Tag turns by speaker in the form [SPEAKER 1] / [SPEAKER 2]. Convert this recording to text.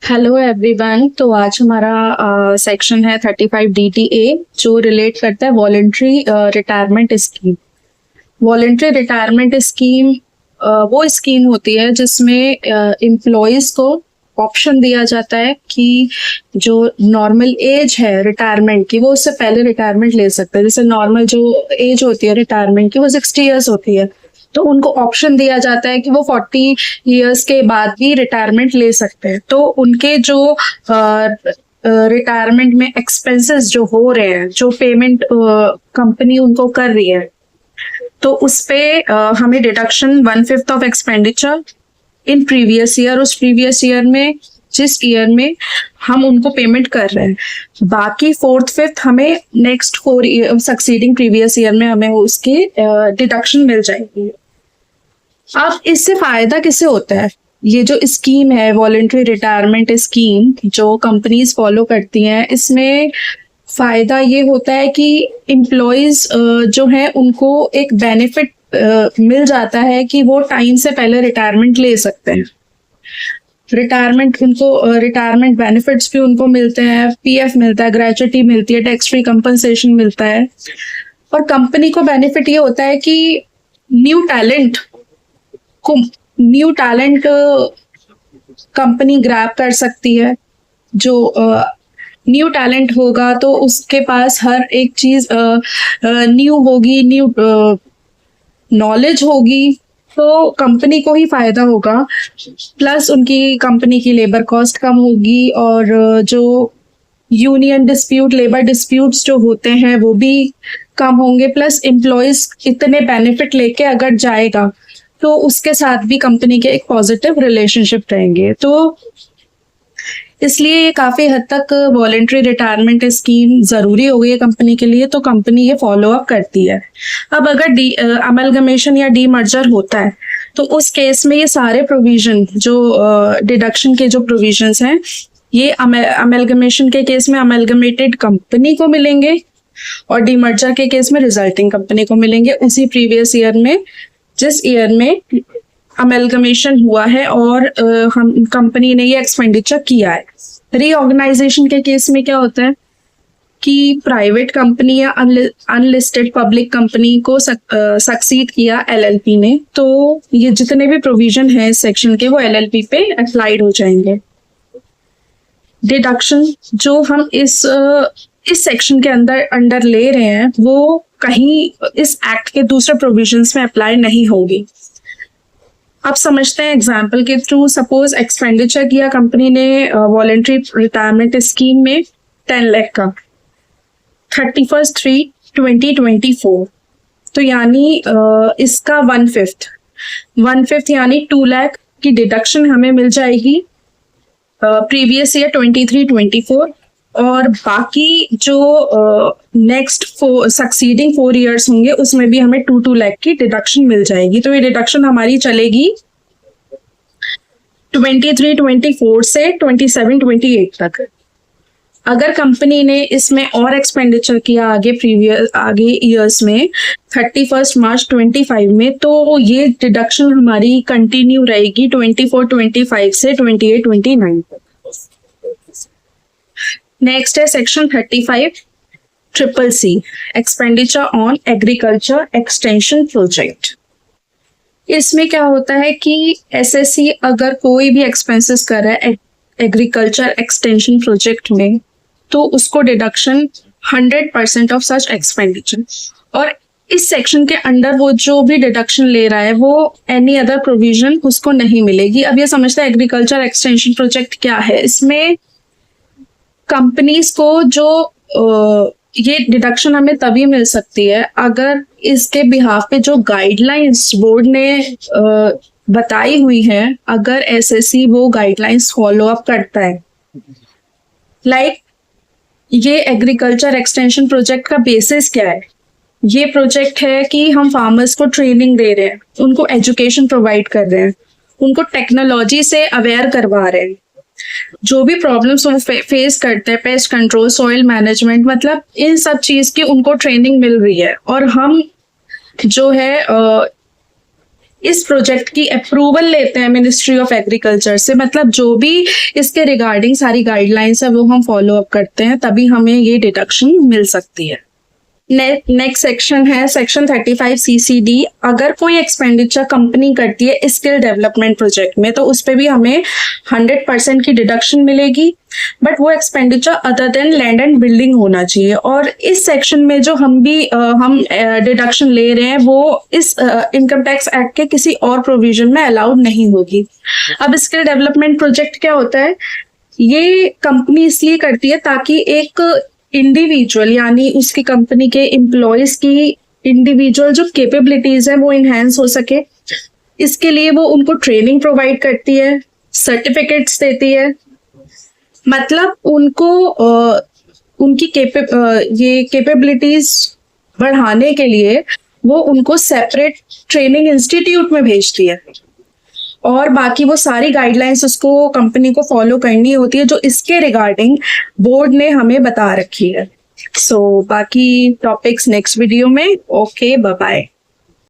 [SPEAKER 1] Hello everyone. तो आज हमारा सेक्शन है 35 DTA जो रिलेट करता है voluntary retirement scheme. Voluntary retirement scheme वो स्कीम होती है जिसमें एम्प्लॉयज को ऑप्शन दिया जाता है कि जो नॉर्मल एज है रिटायरमेंट की वो उससे पहले रिटायरमेंट ले सकते हैं। जैसे नॉर्मल जो एज होती है रिटायरमेंट की वो 60 ईयर्स होती है, तो उनको ऑप्शन दिया जाता है कि वो 40 ईयर्स के बाद भी रिटायरमेंट ले सकते हैं। तो उनके जो रिटायरमेंट में एक्सपेंसेस जो हो रहे हैं, जो पेमेंट कंपनी उनको कर रही है, तो उस पे हमें deduction 1/5 of expenditure in previous year, उस प्रीवियस ईयर में जिस ईयर में हम उनको पेमेंट कर रहे हैं, बाकी 4/5 हमें नेक्स्ट 4 सक्सीडिंग प्रीवियस ईयर में हमें उसकी डिडक्शन मिल जाएगी। अब इससे फायदा किसे होता है? ये जो स्कीम है वॉलेंट्री रिटायरमेंट स्कीम जो कंपनीज फॉलो करती हैं, इसमें फायदा ये होता है कि एम्प्लॉयज जो है उनको एक बेनिफिट मिल जाता है कि वो टाइम से पहले रिटायरमेंट ले सकते हैं। रिटायरमेंट बेनिफिट्स भी उनको मिलते हैं, पीएफ मिलता है, ग्रेच्युटी मिलती है, टैक्स फ्री कंपनसेशन मिलता है। और कंपनी को बेनिफिट ये होता है कि न्यू टैलेंट कंपनी ग्रैब कर सकती है। जो न्यू टैलेंट होगा तो उसके पास हर एक चीज न्यू होगी, न्यू नॉलेज होगी, तो कंपनी को ही फायदा होगा। प्लस उनकी कंपनी की लेबर कॉस्ट कम होगी और जो यूनियन डिस्प्यूट, लेबर डिस्प्यूट्स जो होते हैं वो भी कम होंगे। प्लस एम्प्लॉयज इतने बेनिफिट लेके अगर जाएगा तो उसके साथ भी कंपनी के एक पॉजिटिव रिलेशनशिप रहेंगे। तो इसलिए ये काफी हद तक वॉलेंट्री रिटायरमेंट स्कीम जरूरी हो गई है कंपनी के लिए, तो कंपनी ये फॉलो अप करती है। अब अगर अमलगमेशन या डीमर्जर होता है तो उस केस में ये सारे प्रोविजन जो डिडक्शन के जो प्रोविजंस हैं, ये अमलगमेशन के केस में अमलगमेटेड कंपनी को मिलेंगे और डीमर्जर के केस में रिजल्टिंग कंपनी को मिलेंगे उसी प्रीवियस ईयर में जिस ईयर में अमेलगमेशन हुआ है और हम कंपनी ने ये एक्सपेंडिचर किया है। रीऑर्गेनाइजेशन के केस में क्या होता है कि प्राइवेट कंपनी या अनलिस्टेड पब्लिक कंपनी को सक्सीड किया एलएलपी ने, तो ये जितने भी प्रोविजन है इस सेक्शन के वो एलएलपी पे अप्लाइड हो जाएंगे। डिडक्शन जो हम इस सेक्शन के अंडर ले रहे हैं वो कहीं इस एक्ट के दूसरे प्रोविजंस में अप्लाई नहीं होगी। अब समझते हैं एग्जाम्पल के थ्रू। सपोज एक्सपेंडिचर किया कंपनी ने वॉलेंट्री रिटायरमेंट स्कीम में 10 लाख का 31/3/2024, तो यानी इसका 1/5 यानी 2 लाख की डिडक्शन हमें मिल जाएगी प्रीवियस ईयर 23-24, और बाकी जो नेक्स्ट सक्सीडिंग 4 ईयर्स होंगे उसमें भी हमें 2 लाख की डिडक्शन मिल जाएगी। तो ये डिडक्शन हमारी चलेगी 23-24 से 27-28 तक। अगर कंपनी ने इसमें और एक्सपेंडिचर किया आगे ईयर्स में 31 मार्च 25 में, तो ये डिडक्शन हमारी कंटिन्यू रहेगी 24-25 से 28-29 तक। नेक्स्ट है section 35CCC, expenditure on agriculture extension project. इसमें क्या होता है कि एसएससी अगर कोई भी एक्सपेंसेस कर रहा है एग्रीकल्चर एक्सटेंशन प्रोजेक्ट में, तो उसको डिडक्शन 100% ऑफ सच एक्सपेंडिचर। और इस सेक्शन के अंडर वो जो भी डिडक्शन ले रहा है वो एनी अदर प्रोविजन उसको नहीं मिलेगी। अब ये समझते हैं एग्रीकल्चर एक्सटेंशन प्रोजेक्ट क्या है। इसमें कंपनीज को जो ये डिडक्शन हमें तभी मिल सकती है अगर इसके बिहाफ पे जो गाइडलाइंस बोर्ड ने बताई हुई है, अगर एसएससी वो गाइडलाइंस फॉलो अप करता है। लाइक ये एग्रीकल्चर एक्सटेंशन प्रोजेक्ट का बेसिस क्या है? ये प्रोजेक्ट है कि हम फार्मर्स को ट्रेनिंग दे रहे हैं, उनको एजुकेशन प्रोवाइड कर रहे हैं, उनको टेक्नोलॉजी से अवेयर करवा रहे हैं। जो भी प्रॉब्लम्स वो फेस करते हैं, पेस्ट कंट्रोल, सॉइल मैनेजमेंट, मतलब इन सब चीज की उनको ट्रेनिंग मिल रही है। और हम जो है इस प्रोजेक्ट की अप्रूवल लेते हैं मिनिस्ट्री ऑफ एग्रीकल्चर से, मतलब जो भी इसके रिगार्डिंग सारी गाइडलाइंस है वो हम फॉलो अप करते हैं, तभी हमें ये डिडक्शन मिल सकती है। नेक्स्ट सेक्शन है सेक्शन 35 CCD। अगर कोई एक्सपेंडिचर कंपनी करती है स्किल डेवलपमेंट प्रोजेक्ट में, तो उस पर भी हमें 100% की डिडक्शन मिलेगी, बट वो expenditure other than land and building होना चाहिए। और इस सेक्शन में जो हम डिडक्शन ले रहे हैं वो इस इनकम टैक्स एक्ट के किसी और प्रोविजन में अलाउड नहीं होगी। अब स्किल डेवलपमेंट प्रोजेक्ट क्या होता है, ये कंपनी इसलिए करती है ताकि एक इंडिविजुअल यानी उसकी कंपनी के एम्प्लॉयज की इंडिविजुअल जो कैपेबिलिटीज है वो इनहेंस हो सके। इसके लिए वो उनको ट्रेनिंग प्रोवाइड करती है, सर्टिफिकेट्स देती है, मतलब उनको उनकी ये कैपेबिलिटीज बढ़ाने के लिए वो उनको सेपरेट ट्रेनिंग इंस्टीट्यूट में भेजती है, और बाकी वो सारी गाइडलाइंस उसको कंपनी को फॉलो करनी होती है जो इसके रिगार्डिंग बोर्ड ने हमें बता रखी है। सो बाकी टॉपिक्स नेक्स्ट वीडियो में। Okay, bye bye.